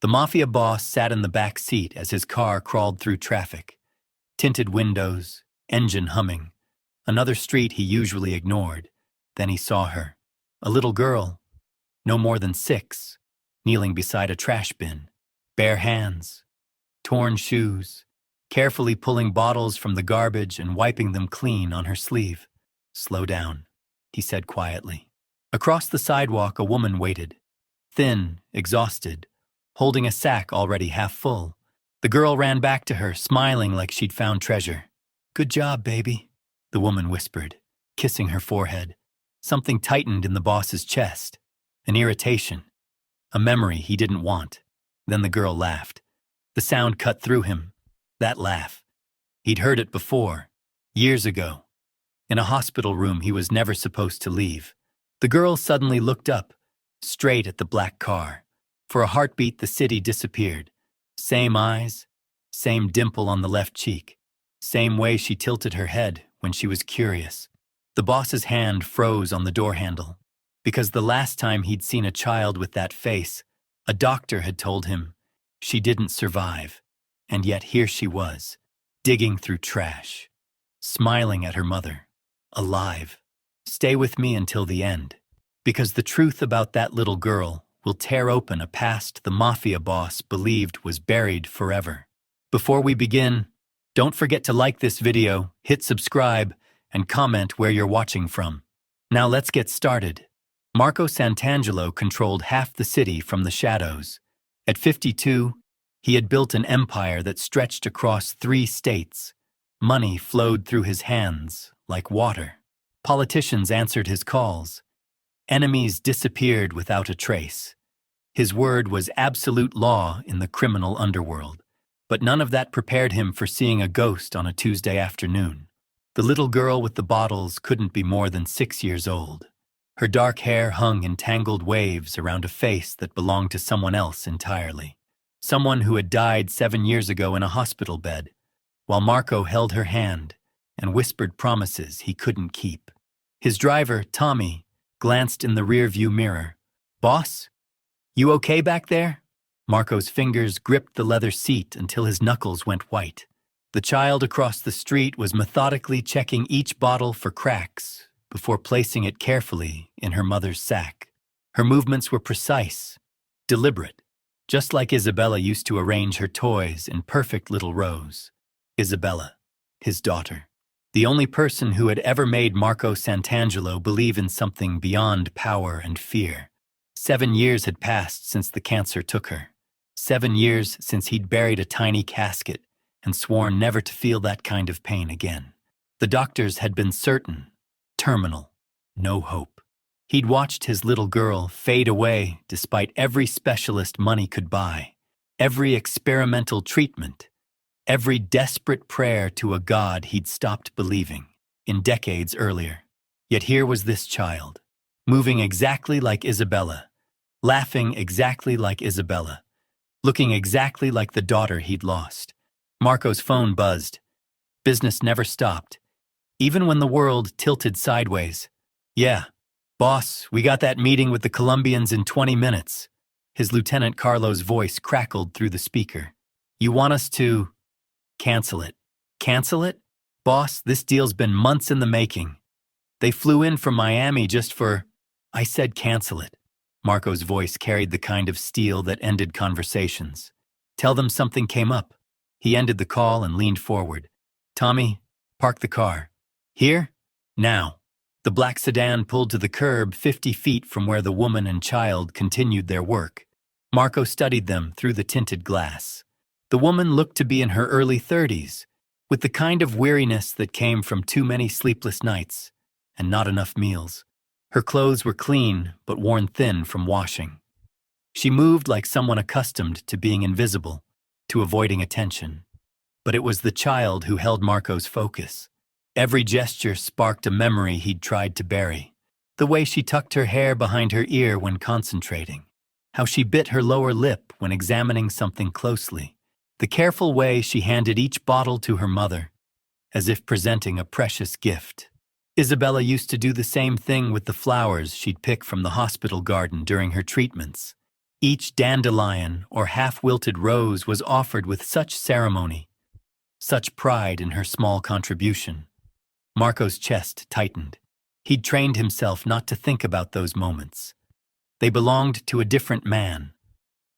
The Mafia boss sat in the back seat as his car crawled through traffic. Tinted windows, engine humming. Another street he usually ignored. Then he saw her. A little girl, no more than 6, kneeling beside a trash bin. Bare hands, torn shoes, carefully pulling bottles from the garbage and wiping them clean on her sleeve. "Slow down," he said quietly. Across the sidewalk, a woman waited. Thin, exhausted, holding a sack already half full. The girl ran back to her, smiling like she'd found treasure. "Good job, baby," the woman whispered, kissing her forehead. Something tightened in the boss's chest. An irritation. A memory he didn't want. Then the girl laughed. The sound cut through him. That laugh. He'd heard it before, years ago. In a hospital room he was never supposed to leave. The girl suddenly looked up, straight at the black car. For a heartbeat, the city disappeared. Same eyes, same dimple on the left cheek, same way she tilted her head when she was curious. The boss's hand froze on the door handle, because the last time he'd seen a child with that face, a doctor had told him she didn't survive. And yet here she was, digging through trash, smiling at her mother, alive. Stay with me until the end, because the truth about that little girl will tear open a past the Mafia boss believed was buried forever. Before we begin, don't forget to like this video, hit subscribe, and comment where you're watching from. Now let's get started. Marco Santangelo controlled half the city from the shadows. At 52, he had built an empire that stretched across 3 states. Money flowed through his hands like water. Politicians answered his calls. Enemies disappeared without a trace. His word was absolute law in the criminal underworld. But none of that prepared him for seeing a ghost on a Tuesday afternoon. The little girl with the bottles couldn't be more than 6 years old. Her dark hair hung in tangled waves around a face that belonged to someone else entirely. Someone who had died 7 years ago in a hospital bed, while Marco held her hand and whispered promises he couldn't keep. His driver, Tommy, glanced in the rearview mirror. "Boss, you okay back there?" Marco's fingers gripped the leather seat until his knuckles went white. The child across the street was methodically checking each bottle for cracks before placing it carefully in her mother's sack. Her movements were precise, deliberate, just like Isabella used to arrange her toys in perfect little rows. Isabella, his daughter, the only person who had ever made Marco Santangelo believe in something beyond power and fear. 7 years had passed since the cancer took her. 7 years since he'd buried a tiny casket and sworn never to feel that kind of pain again. The doctors had been certain, terminal, no hope. He'd watched his little girl fade away despite every specialist money could buy, every experimental treatment, every desperate prayer to a God he'd stopped believing in decades earlier. Yet here was this child, moving exactly like Isabella, laughing exactly like Isabella, looking exactly like the daughter he'd lost. Marco's phone buzzed. Business never stopped, even when the world tilted sideways. "Yeah, boss, we got that meeting with the Colombians in 20 minutes. His Lieutenant Carlo's voice crackled through the speaker. "You want us to cancel it?" "Cancel it? Boss, this deal's been months in the making. They flew in from Miami just for—" "I said cancel it." Marco's voice carried the kind of steel that ended conversations. "Tell them something came up." He ended the call and leaned forward. "Tommy, park the car. Here? Now." The black sedan pulled to the curb 50 feet from where the woman and child continued their work. Marco studied them through the tinted glass. The woman looked to be in her early 30s, with the kind of weariness that came from too many sleepless nights and not enough meals. Her clothes were clean but worn thin from washing. She moved like someone accustomed to being invisible, to avoiding attention. But it was the child who held Marco's focus. Every gesture sparked a memory he'd tried to bury. The way she tucked her hair behind her ear when concentrating. How she bit her lower lip when examining something closely. The careful way she handed each bottle to her mother, as if presenting a precious gift. Isabella used to do the same thing with the flowers she'd pick from the hospital garden during her treatments. Each dandelion or half-wilted rose was offered with such ceremony, such pride in her small contribution. Marco's chest tightened. He'd trained himself not to think about those moments. They belonged to a different man,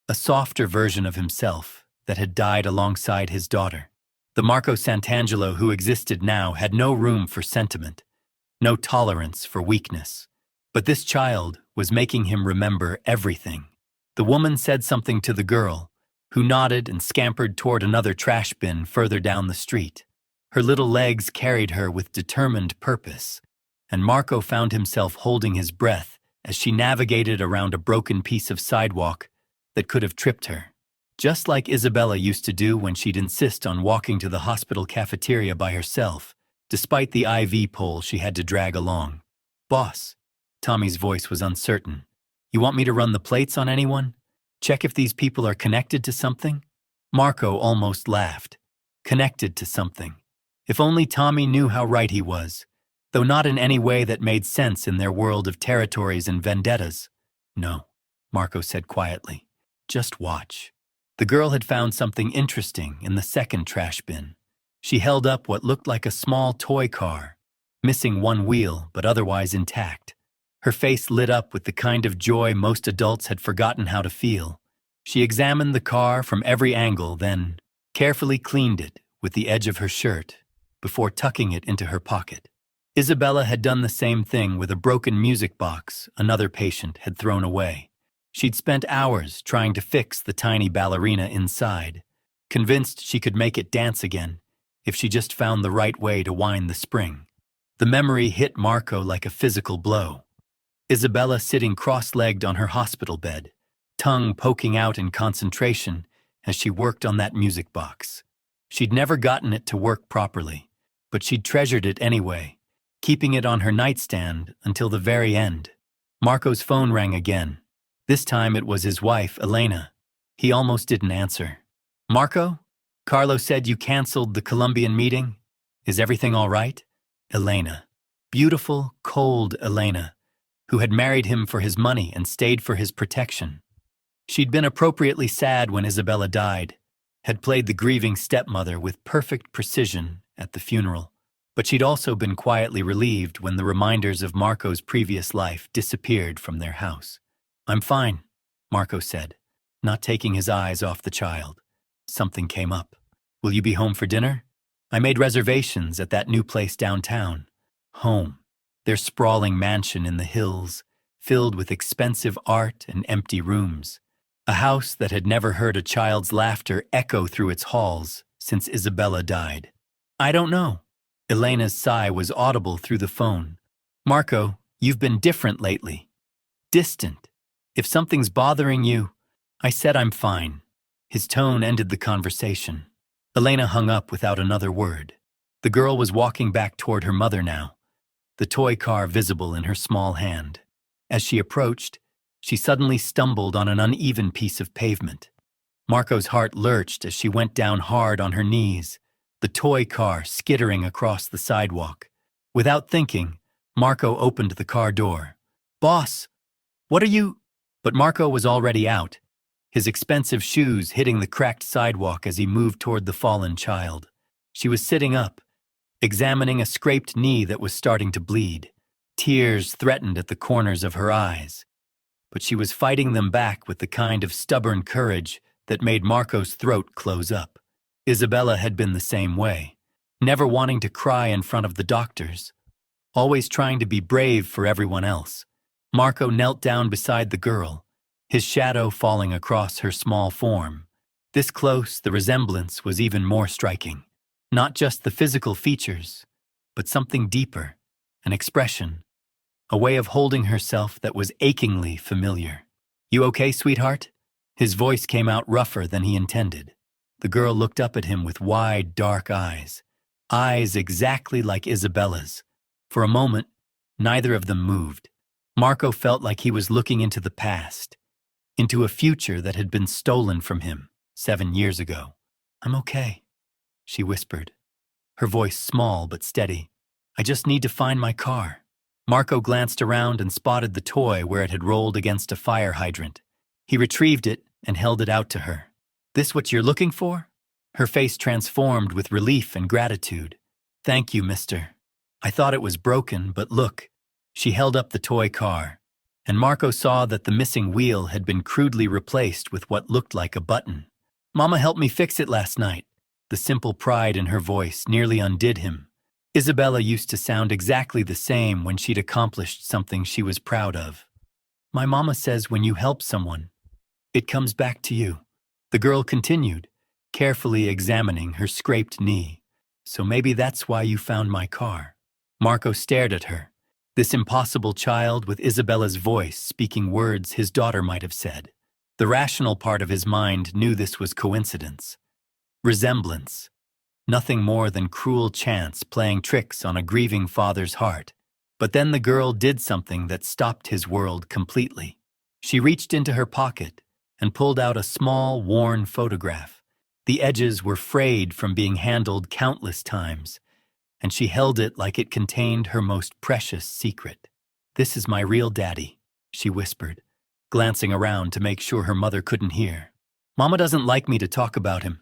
a softer version of himself that had died alongside his daughter. The Marco Santangelo who existed now had no room for sentiment, no tolerance for weakness. But this child was making him remember everything. The woman said something to the girl, who nodded and scampered toward another trash bin further down the street. Her little legs carried her with determined purpose, and Marco found himself holding his breath as she navigated around a broken piece of sidewalk that could have tripped her. Just like Isabella used to do when she'd insist on walking to the hospital cafeteria by herself, despite the IV pole she had to drag along. "Boss," Tommy's voice was uncertain. "You want me to run the plates on anyone? Check if these people are connected to something?" Marco almost laughed. Connected to something. If only Tommy knew how right he was, though not in any way that made sense in their world of territories and vendettas. "No," Marco said quietly. "Just watch." The girl had found something interesting in the second trash bin. She held up what looked like a small toy car, missing one wheel but otherwise intact. Her face lit up with the kind of joy most adults had forgotten how to feel. She examined the car from every angle, then carefully cleaned it with the edge of her shirt before tucking it into her pocket. Isabella had done the same thing with a broken music box another patient had thrown away. She'd spent hours trying to fix the tiny ballerina inside, convinced she could make it dance again if she just found the right way to wind the spring. The memory hit Marco like a physical blow. Isabella sitting cross-legged on her hospital bed, tongue poking out in concentration as she worked on that music box. She'd never gotten it to work properly, but she'd treasured it anyway, keeping it on her nightstand until the very end. Marco's phone rang again. This time it was his wife, Elena. He almost didn't answer. "Marco? Carlo said you canceled the Colombian meeting. Is everything all right?" Elena. Beautiful, cold Elena, who had married him for his money and stayed for his protection. She'd been appropriately sad when Isabella died, had played the grieving stepmother with perfect precision at the funeral, but she'd also been quietly relieved when the reminders of Marco's previous life disappeared from their house. "I'm fine," Marco said, not taking his eyes off the child. Something came up. "Will you be home for dinner? I made reservations at that new place downtown." Home. Their sprawling mansion in the hills, filled with expensive art and empty rooms. A house that had never heard a child's laughter echo through its halls since Isabella died. "I don't know." Elena's sigh was audible through the phone. "Marco, you've been different lately. Distant. If something's bothering you..." I said I'm fine. His tone ended the conversation. Elena hung up without another word. The girl was walking back toward her mother now, the toy car visible in her small hand. As she approached, she suddenly stumbled on an uneven piece of pavement. Marco's heart lurched as she went down hard on her knees, the toy car skittering across the sidewalk. Without thinking, Marco opened the car door. "Boss, what are you..." But Marco was already out, his expensive shoes hitting the cracked sidewalk as he moved toward the fallen child. She was sitting up, examining a scraped knee that was starting to bleed. Tears threatened at the corners of her eyes, but she was fighting them back with the kind of stubborn courage that made Marco's throat close up. Isabella had been the same way, never wanting to cry in front of the doctors, always trying to be brave for everyone else. Marco knelt down beside the girl, his shadow falling across her small form. This close, the resemblance was even more striking. Not just the physical features, but something deeper, an expression, a way of holding herself that was achingly familiar. "You okay, sweetheart?" His voice came out rougher than he intended. The girl looked up at him with wide, dark eyes exactly like Isabella's. For a moment, neither of them moved. Marco felt like he was looking into the past, into a future that had been stolen from him 7 years ago. "I'm okay," she whispered, her voice small but steady. "I just need to find my car." Marco glanced around and spotted the toy where it had rolled against a fire hydrant. He retrieved it and held it out to her. "This what you're looking for?" Her face transformed with relief and gratitude. "Thank you, mister. I thought it was broken, but look." She held up the toy car, and Marco saw that the missing wheel had been crudely replaced with what looked like a button. "Mama helped me fix it last night." The simple pride in her voice nearly undid him. Isabella used to sound exactly the same when she'd accomplished something she was proud of. "My mama says when you help someone, it comes back to you." The girl continued, carefully examining her scraped knee. "So maybe that's why you found my car." Marco stared at her. This impossible child with Isabella's voice speaking words his daughter might have said. The rational part of his mind knew this was coincidence. Resemblance. Nothing more than cruel chance playing tricks on a grieving father's heart. But then the girl did something that stopped his world completely. She reached into her pocket and pulled out a small, worn photograph. The edges were frayed from being handled countless times, and she held it like it contained her most precious secret. "This is my real daddy," she whispered, glancing around to make sure her mother couldn't hear. "Mama doesn't like me to talk about him,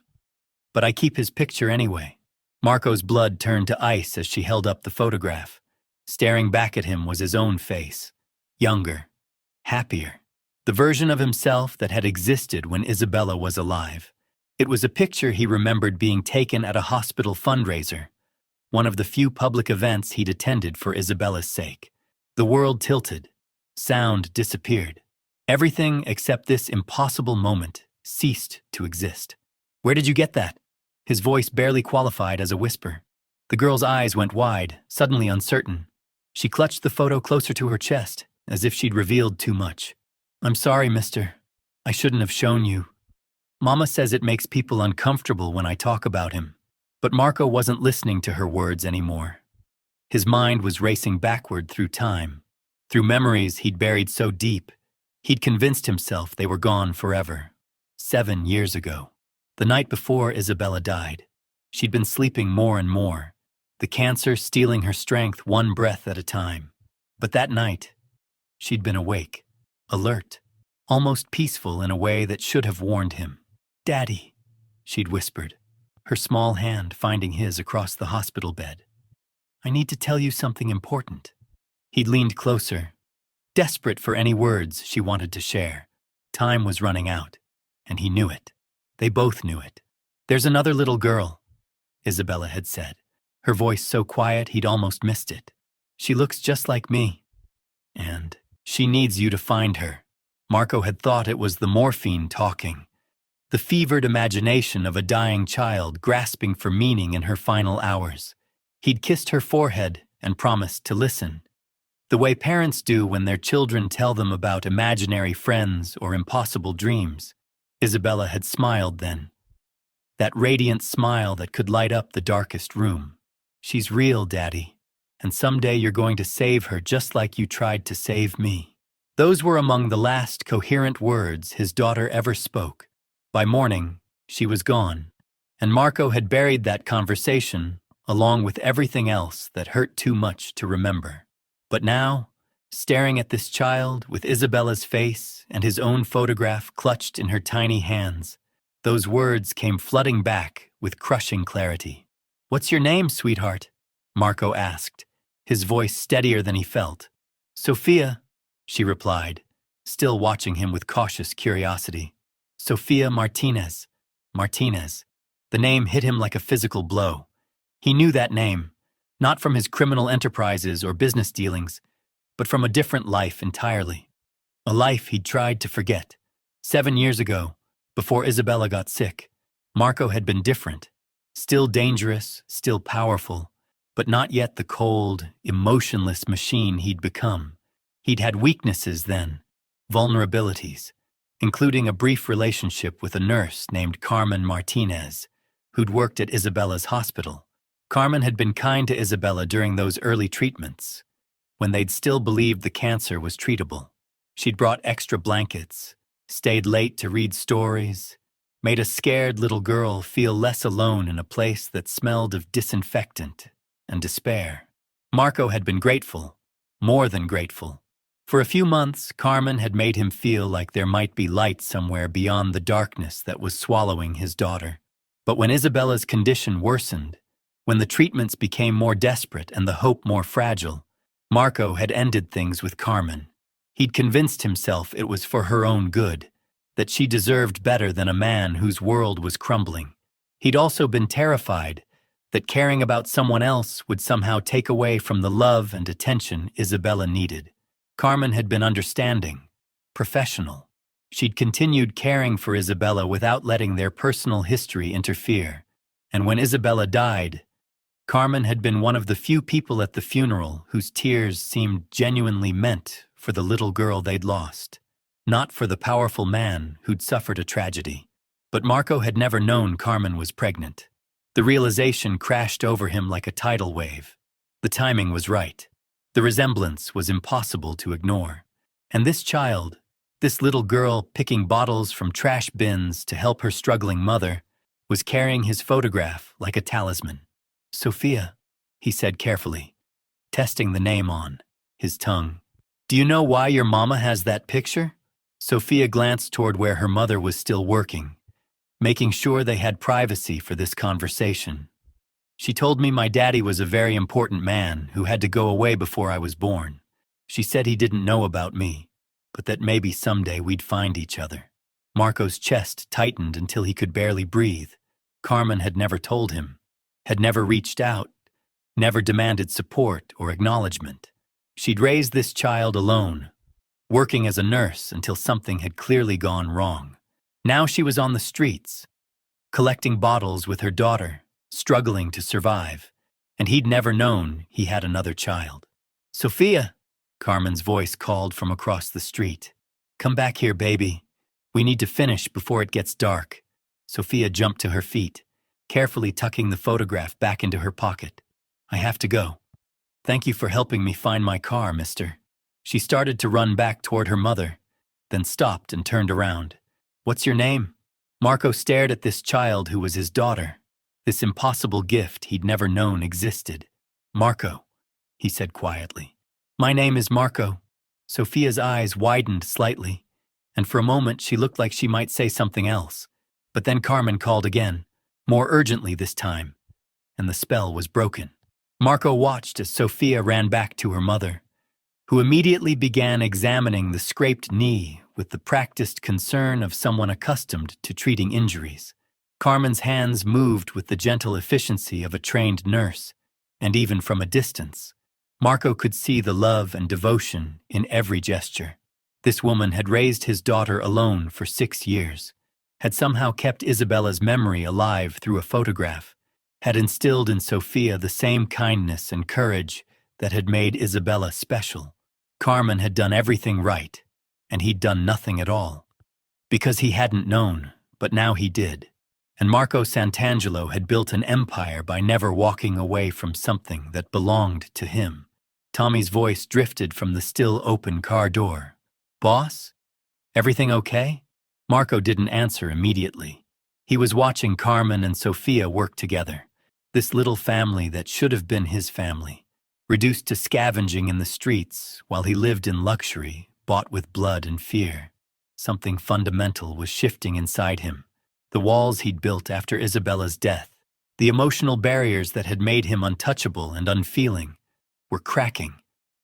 but I keep his picture anyway." Marco's blood turned to ice as she held up the photograph. Staring back at him was his own face. Younger. Happier. The version of himself that had existed when Isabella was alive. It was a picture he remembered being taken at a hospital fundraiser, one of the few public events he'd attended for Isabella's sake. The world tilted. Sound disappeared. Everything except this impossible moment ceased to exist. "Where did you get that?" His voice barely qualified as a whisper. The girl's eyes went wide, suddenly uncertain. She clutched the photo closer to her chest, as if she'd revealed too much. "I'm sorry, mister. I shouldn't have shown you. Mama says it makes people uncomfortable when I talk about him." But Marco wasn't listening to her words anymore. His mind was racing backward through time, through memories he'd buried so deep, he'd convinced himself they were gone forever. 7 years ago, the night before Isabella died. She'd been sleeping more and more, the cancer stealing her strength one breath at a time. But that night, she'd been awake, alert, almost peaceful in a way that should have warned him. "Daddy," she'd whispered, her small hand finding his across the hospital bed. "I need to tell you something important." He'd leaned closer, desperate for any words she wanted to share. Time was running out, and he knew it. They both knew it. "There's another little girl," Isabella had said, her voice so quiet he'd almost missed it. "She looks just like me. And she needs you to find her." Marco had thought it was the morphine talking, the fevered imagination of a dying child grasping for meaning in her final hours. He'd kissed her forehead and promised to listen, the way parents do when their children tell them about imaginary friends or impossible dreams. Isabella had smiled then, that radiant smile that could light up the darkest room. "She's real, Daddy, and someday you're going to save her just like you tried to save me." Those were among the last coherent words his daughter ever spoke. By morning, she was gone, and Marco had buried that conversation along with everything else that hurt too much to remember. But now, staring at this child with Isabella's face and his own photograph clutched in her tiny hands, those words came flooding back with crushing clarity. "What's your name, sweetheart?" Marco asked, his voice steadier than he felt. "Sophia," she replied, still watching him with cautious curiosity. "Sophia Martinez." Martinez. The name hit him like a physical blow. He knew that name, not from his criminal enterprises or business dealings, but from a different life entirely. A life he'd tried to forget. 7 years ago, before Isabella got sick, Marco had been different. Still dangerous, still powerful, but not yet the cold, emotionless machine he'd become. He'd had weaknesses then, vulnerabilities, including a brief relationship with a nurse named Carmen Martinez, who'd worked at Isabella's hospital. Carmen had been kind to Isabella during those early treatments, when they'd still believed the cancer was treatable. She'd brought extra blankets, stayed late to read stories, made a scared little girl feel less alone in a place that smelled of disinfectant and despair. Marco had been grateful, more than grateful, For a few months, Carmen had made him feel like there might be light somewhere beyond the darkness that was swallowing his daughter. But when Isabella's condition worsened, when the treatments became more desperate and the hope more fragile, Marco had ended things with Carmen. He'd convinced himself it was for her own good, that she deserved better than a man whose world was crumbling. He'd also been terrified that caring about someone else would somehow take away from the love and attention Isabella needed. Carmen had been understanding, professional. She'd continued caring for Isabella without letting their personal history interfere. And when Isabella died, Carmen had been one of the few people at the funeral whose tears seemed genuinely meant for the little girl they'd lost, not for the powerful man who'd suffered a tragedy. But Marco had never known Carmen was pregnant. The realization crashed over him like a tidal wave. The timing was right. The resemblance was impossible to ignore. And this child, this little girl picking bottles from trash bins to help her struggling mother, was carrying his photograph like a talisman. "Sophia," he said carefully, testing the name on his tongue. "Do you know why your mama has that picture?" Sophia glanced toward where her mother was still working, making sure they had privacy for this conversation. "She told me my daddy was a very important man who had to go away before I was born. She said he didn't know about me, but that maybe someday we'd find each other." Marco's chest tightened until he could barely breathe. Carmen had never told him, had never reached out, never demanded support or acknowledgement. She'd raised this child alone, working as a nurse until something had clearly gone wrong. Now she was on the streets, collecting bottles with her daughter, struggling to survive, and he'd never known he had another child. "Sophia," Carmen's voice called from across the street. "Come back here, baby. We need to finish before it gets dark." Sophia jumped to her feet, carefully tucking the photograph back into her pocket. "I have to go. Thank you for helping me find my car, mister." She started to run back toward her mother, then stopped and turned around. "What's your name?" Marco stared at this child who was his daughter, this impossible gift he'd never known existed. "Marco," he said quietly. "My name is Marco." Sophia's eyes widened slightly, and for a moment she looked like she might say something else. But then Carmen called again, more urgently this time, and the spell was broken. Marco watched as Sophia ran back to her mother, who immediately began examining the scraped knee with the practiced concern of someone accustomed to treating injuries. Carmen's hands moved with the gentle efficiency of a trained nurse, and even from a distance, Marco could see the love and devotion in every gesture. This woman had raised his daughter alone for 6 years, had somehow kept Isabella's memory alive through a photograph, had instilled in Sophia the same kindness and courage that had made Isabella special. Carmen had done everything right, and he'd done nothing at all. Because he hadn't known, but now he did. And Marco Santangelo had built an empire by never walking away from something that belonged to him. Tommy's voice drifted from the still open car door. "Boss? Everything okay?" Marco didn't answer immediately. He was watching Carmen and Sophia work together, this little family that should have been his family, reduced to scavenging in the streets while he lived in luxury, bought with blood and fear. Something fundamental was shifting inside him. The walls he'd built after Isabella's death, the emotional barriers that had made him untouchable and unfeeling, were cracking,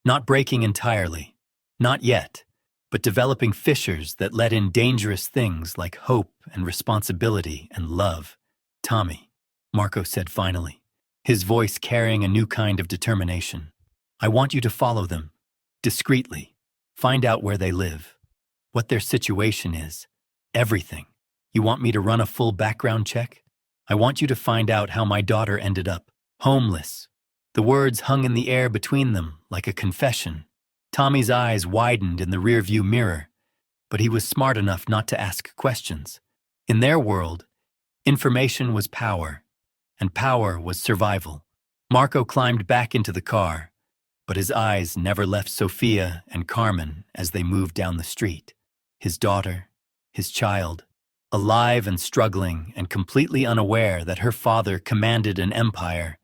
not breaking entirely, not yet, but developing fissures that let in dangerous things like hope and responsibility and love. "Tommy," Marco said finally, his voice carrying a new kind of determination. "I want you to follow them, discreetly. Find out where they live, what their situation is, everything. You want me to run a full background check? I want you to find out how my daughter ended up homeless." The words hung in the air between them like a confession. Tommy's eyes widened in the rearview mirror, but he was smart enough not to ask questions. In their world, information was power, and power was survival. Marco climbed back into the car, but his eyes never left Sophia and Carmen as they moved down the street. His daughter, his child, alive and struggling and completely unaware that her father commanded an empire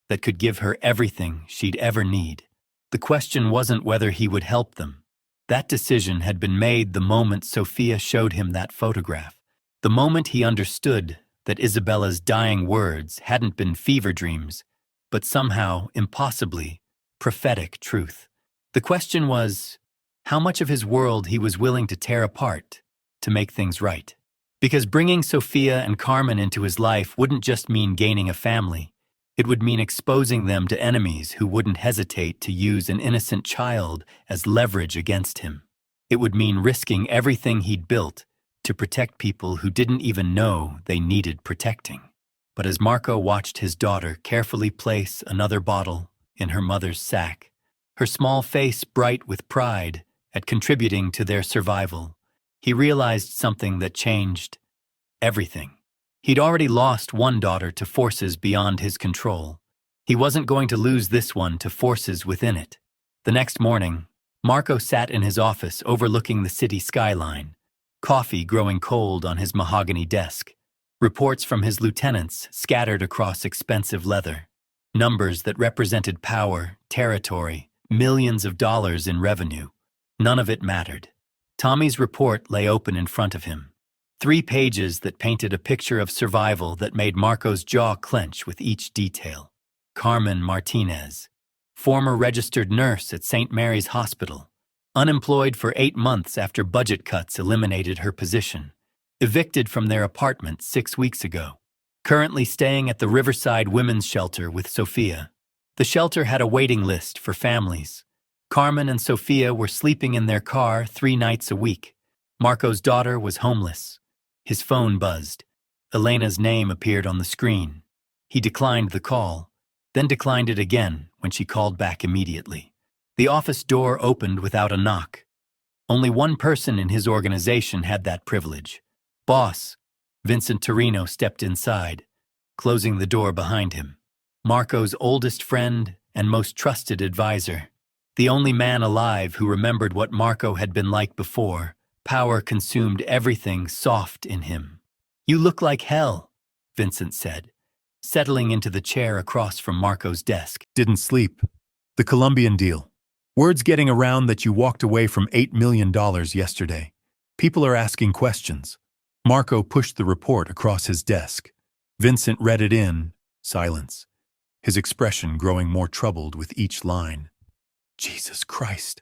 that could give her everything she'd ever need. The question wasn't whether he would help them. That decision had been made the moment Sophia showed him that photograph. The moment he understood that Isabella's dying words hadn't been fever dreams, but somehow, impossibly, prophetic truth. The question was, how much of his world he was willing to tear apart to make things right. Because bringing Sophia and Carmen into his life wouldn't just mean gaining a family. It would mean exposing them to enemies who wouldn't hesitate to use an innocent child as leverage against him. It would mean risking everything he'd built to protect people who didn't even know they needed protecting. But as Marco watched his daughter carefully place another bottle in her mother's sack, her small face bright with pride at contributing to their survival, he realized something that changed everything. He'd already lost one daughter to forces beyond his control. He wasn't going to lose this one to forces within it. The next morning, Marco sat in his office overlooking the city skyline, coffee growing cold on his mahogany desk, reports from his lieutenants scattered across expensive leather, numbers that represented power, territory, millions of dollars in revenue. None of it mattered. Tommy's report lay open in front of him. 3 pages that painted a picture of survival that made Marco's jaw clench with each detail. Carmen Martinez, former registered nurse at St. Mary's Hospital, unemployed for 8 months after budget cuts eliminated her position, evicted from their apartment 6 weeks ago, currently staying at the Riverside Women's Shelter with Sophia. The shelter had a waiting list for families. Carmen and Sophia were sleeping in their car 3 nights a week. Marco's daughter was homeless. His phone buzzed. Elena's name appeared on the screen. He declined the call, then declined it again when she called back immediately. The office door opened without a knock. Only one person in his organization had that privilege. Boss, Vincent Torino, stepped inside, closing the door behind him. Marco's oldest friend and most trusted advisor. The only man alive who remembered what Marco had been like before. Power consumed everything soft in him. "You look like hell," Vincent said, settling into the chair across from Marco's desk. "Didn't sleep. The Colombian deal. Word's getting around that you walked away from $8 million yesterday. People are asking questions." Marco pushed the report across his desk. Vincent read it in silence, his expression growing more troubled with each line. "Jesus Christ,"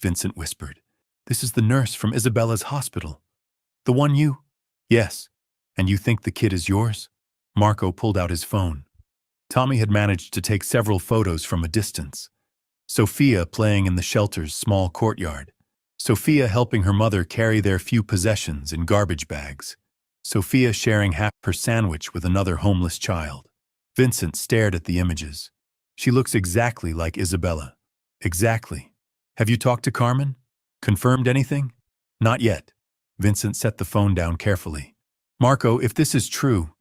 Vincent whispered. "This is the nurse from Isabella's hospital. The one you—" "Yes. And you think the kid is yours?" Marco pulled out his phone. Tommy had managed to take several photos from a distance. Sophia playing in the shelter's small courtyard. Sophia helping her mother carry their few possessions in garbage bags. Sophia sharing half her sandwich with another homeless child. Vincent stared at the images. She looks exactly like Isabella. Exactly. "Have you talked to Carmen? Confirmed anything?" "Not yet." Vincent set the phone down carefully. "Marco, if this is true,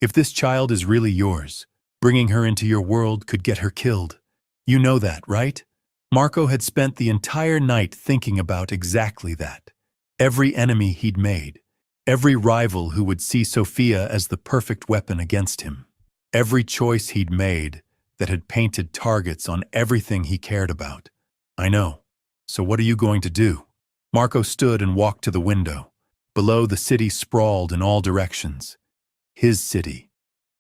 if this child is really yours, bringing her into your world could get her killed. You know that, right?" Marco had spent the entire night thinking about exactly that. Every enemy he'd made. Every rival who would see Sophia as the perfect weapon against him. Every choice he'd made that had painted targets on everything he cared about. "I know. So what are you going to do?" Marco stood and walked to the window. Below, the city sprawled in all directions. His city.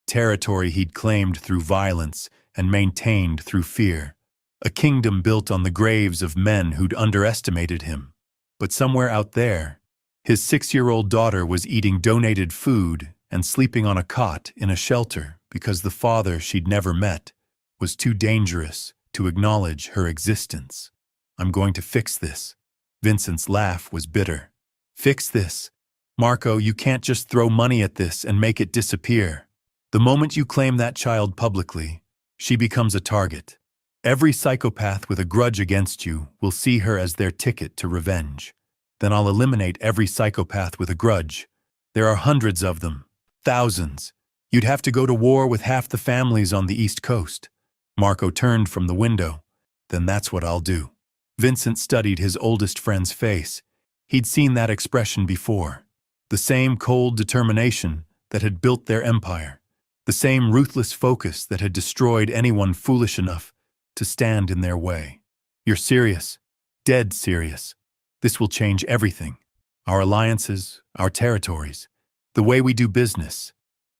Territory he'd claimed through violence and maintained through fear. A kingdom built on the graves of men who'd underestimated him. But somewhere out there, his 6-year-old daughter was eating donated food and sleeping on a cot in a shelter because the father she'd never met was too dangerous to acknowledge her existence. "I'm going to fix this." Vincent's laugh was bitter. "Fix this? Marco, you can't just throw money at this and make it disappear. The moment you claim that child publicly, she becomes a target. Every psychopath with a grudge against you will see her as their ticket to revenge. Then I'll eliminate every psychopath with a grudge. There are hundreds of them. Thousands. You'd have to go to war with half the families on the East Coast." Marco turned from the window. "Then that's what I'll do." Vincent studied his oldest friend's face. He'd seen that expression before. The same cold determination that had built their empire. The same ruthless focus that had destroyed anyone foolish enough to stand in their way. "You're serious? Dead serious?" This will change everything. Our alliances, our territories, the way we do business,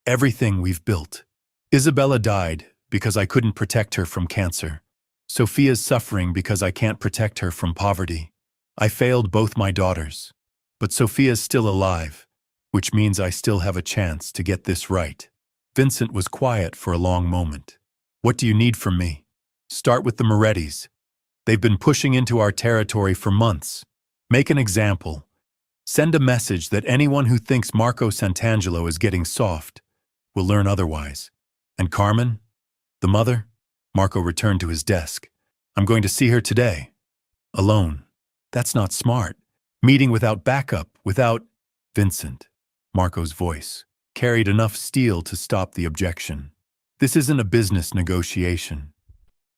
everything we've built. Isabella died because I couldn't protect her from cancer. Sophia's suffering because I can't protect her from poverty. I failed both my daughters. But Sophia's still alive, which means I still have a chance to get this right. Vincent was quiet for a long moment. What do you need from me? Start with the Morettis. They've been pushing into our territory for months. Make an example. Send a message that anyone who thinks Marco Santangelo is getting soft will learn otherwise. And Carmen? The mother? Marco returned to his desk. I'm going to see her today. Alone. That's not smart. Meeting without backup, without… Vincent. Marco's voice carried enough steel to stop the objection. This isn't a business negotiation.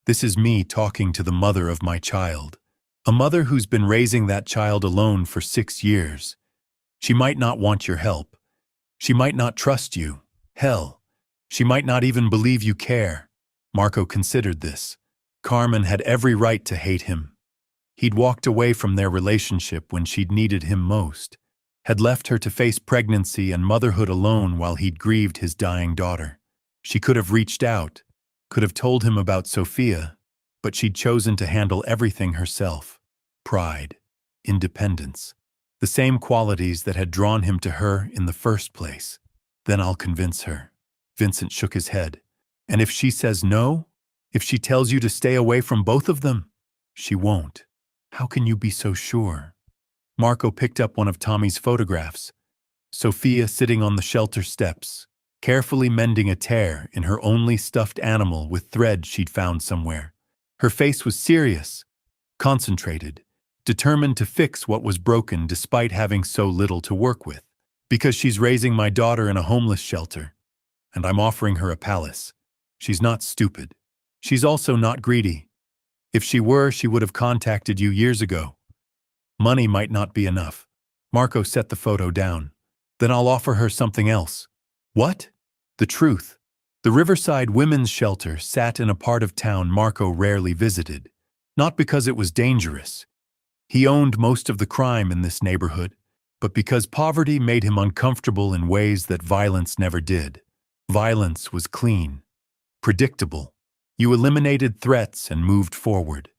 This is me talking to the mother of my child. A mother who's been raising that child alone for 6 years. She might not want your help. She might not trust you. Hell, she might not even believe you care. Marco considered this. Carmen had every right to hate him. He'd walked away from their relationship when she'd needed him most, had left her to face pregnancy and motherhood alone while he'd grieved his dying daughter. She could have reached out, could have told him about Sophia, but she'd chosen to handle everything herself. Pride, independence, the same qualities that had drawn him to her in the first place. Then I'll convince her. Vincent shook his head. And if she says no? If she tells you to stay away from both of them? She won't. How can you be so sure? Marco picked up one of Tommy's photographs. Sophia sitting on the shelter steps, carefully mending a tear in her only stuffed animal with thread she'd found somewhere. Her face was serious, concentrated, determined to fix what was broken despite having so little to work with. Because she's raising my daughter in a homeless shelter, and I'm offering her a palace. She's not stupid. She's also not greedy. If she were, she would have contacted you years ago. Money might not be enough. Marco set the photo down. Then I'll offer her something else. What? The truth. The Riverside Women's Shelter sat in a part of town Marco rarely visited. Not because it was dangerous. He owned most of the crime in this neighborhood, but because poverty made him uncomfortable in ways that violence never did. Violence was clean, predictable. You eliminated threats and moved forward.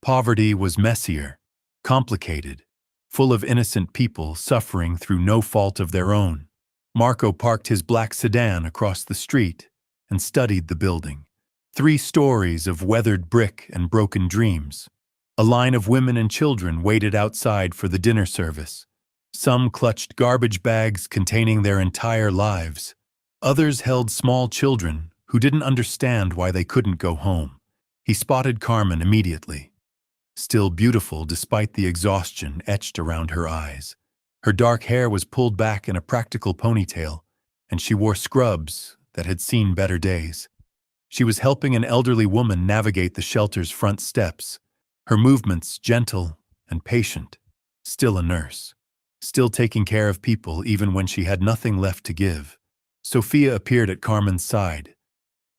Poverty was messier, complicated, full of innocent people suffering through no fault of their own. Marco parked his black sedan across the street and studied the building. 3 stories of weathered brick and broken dreams. A line of women and children waited outside for the dinner service. Some clutched garbage bags containing their entire lives. Others held small children who didn't understand why they couldn't go home. He spotted Carmen immediately. Still beautiful despite the exhaustion etched around her eyes. Her dark hair was pulled back in a practical ponytail, and she wore scrubs that had seen better days. She was helping an elderly woman navigate the shelter's front steps, her movements gentle and patient. Still a nurse. Still taking care of people even when she had nothing left to give. Sophia appeared at Carmen's side,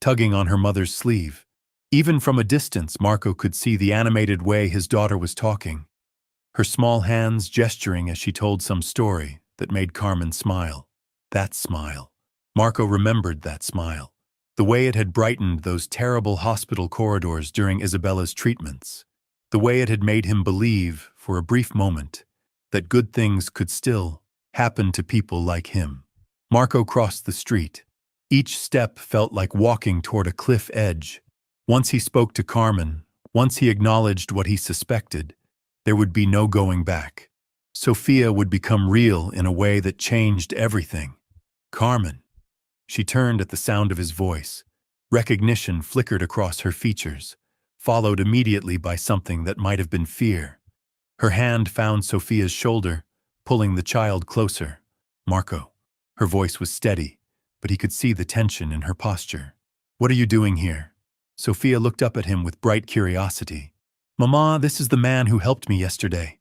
tugging on her mother's sleeve. Even from a distance, Marco could see the animated way his daughter was talking, her small hands gesturing as she told some story that made Carmen smile. That smile. Marco remembered that smile, the way it had brightened those terrible hospital corridors during Isabella's treatments, the way it had made him believe, for a brief moment, that good things could still happen to people like him. Marco crossed the street. Each step felt like walking toward a cliff edge. Once he spoke to Carmen, once he acknowledged what he suspected, there would be no going back. Sophia would become real in a way that changed everything. Carmen. She turned at the sound of his voice. Recognition flickered across her features, followed immediately by something that might have been fear. Her hand found Sophia's shoulder, pulling the child closer. Marco. Her voice was steady, but he could see the tension in her posture. What are you doing here? Sophia looked up at him with bright curiosity. Mama, this is the man who helped me yesterday.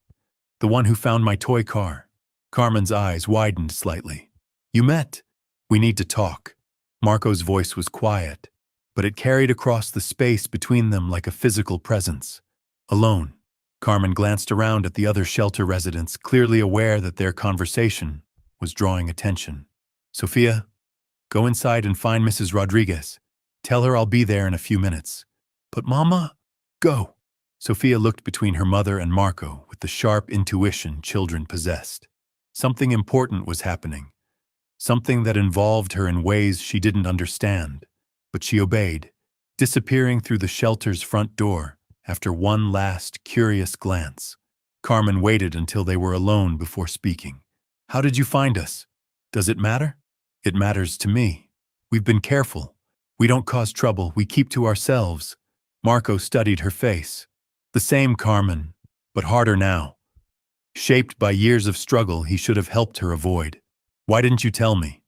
The one who found my toy car. Carmen's eyes widened slightly. You met? We need to talk. Marco's voice was quiet, but it carried across the space between them like a physical presence. Alone. Carmen glanced around at the other shelter residents, clearly aware that their conversation was drawing attention. Sophia, go inside and find Mrs. Rodriguez. Tell her I'll be there in a few minutes. But Mama, go. Sophia looked between her mother and Marco with the sharp intuition children possessed. Something important was happening. Something that involved her in ways she didn't understand. But she obeyed, disappearing through the shelter's front door after one last curious glance. Carmen waited until they were alone before speaking. How did you find us? Does it matter? It matters to me. We've been careful. We don't cause trouble. We keep to ourselves. Marco studied her face. The same Carmen, but harder now. Shaped by years of struggle he should have helped her avoid. Why didn't you tell me?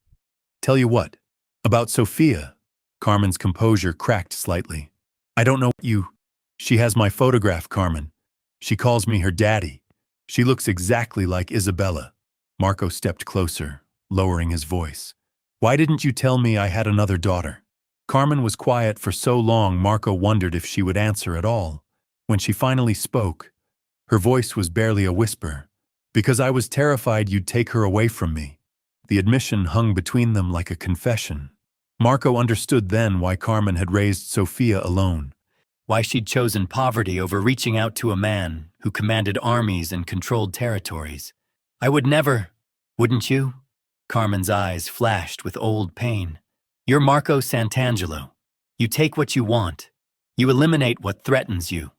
Tell you what? About Sophia. Carmen's composure cracked slightly. I don't know you. She has my photograph, Carmen. She calls me her daddy. She looks exactly like Isabella. Marco stepped closer, lowering his voice. Why didn't you tell me I had another daughter? Carmen was quiet for so long Marco wondered if she would answer at all. When she finally spoke, her voice was barely a whisper. Because I was terrified you'd take her away from me. The admission hung between them like a confession. Marco understood then why Carmen had raised Sophia alone. Why she'd chosen poverty over reaching out to a man who commanded armies and controlled territories. I would never, wouldn't you? Carmen's eyes flashed with old pain. You're Marco Santangelo. You take what you want. You eliminate what threatens you.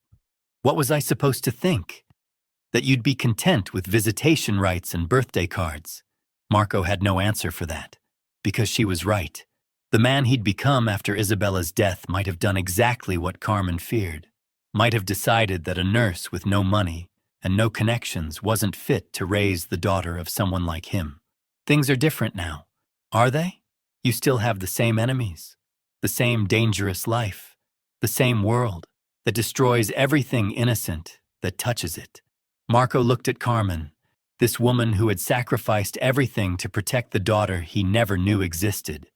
What was I supposed to think? That you'd be content with visitation rights and birthday cards. Marco had no answer for that, because she was right. The man he'd become after Isabella's death might have done exactly what Carmen feared. Might have decided that a nurse with no money and no connections wasn't fit to raise the daughter of someone like him. Things are different now, are they? You still have the same enemies, the same dangerous life, the same world that destroys everything innocent that touches it. Marco looked at Carmen, this woman who had sacrificed everything to protect the daughter he never knew existed.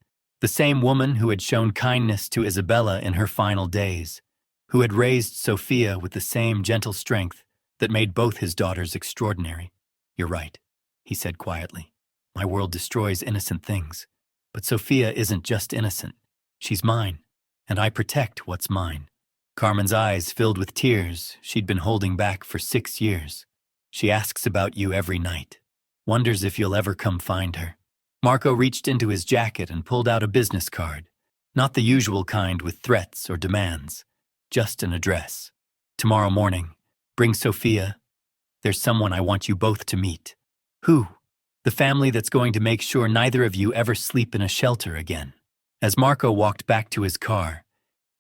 The same woman who had shown kindness to Isabella in her final days, who had raised Sophia with the same gentle strength that made both his daughters extraordinary. You're right, he said quietly. My world destroys innocent things. But Sophia isn't just innocent. She's mine, and I protect what's mine. Carmen's eyes filled with tears she'd been holding back for 6 years. She asks about you every night, wonders if you'll ever come find her. Marco reached into his jacket and pulled out a business card, not the usual kind with threats or demands, just an address. Tomorrow morning, bring Sophia. There's someone I want you both to meet. Who? The family that's going to make sure neither of you ever sleep in a shelter again. As Marco walked back to his car,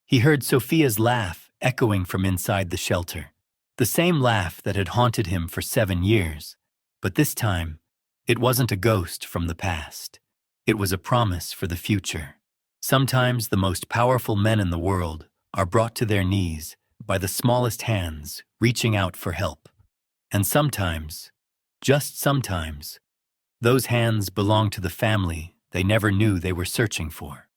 he heard Sophia's laugh echoing from inside the shelter. The same laugh that had haunted him for 7 years. But this time, it wasn't a ghost from the past. It was a promise for the future. Sometimes the most powerful men in the world are brought to their knees by the smallest hands reaching out for help. And sometimes, just sometimes, those hands belong to the family they never knew they were searching for.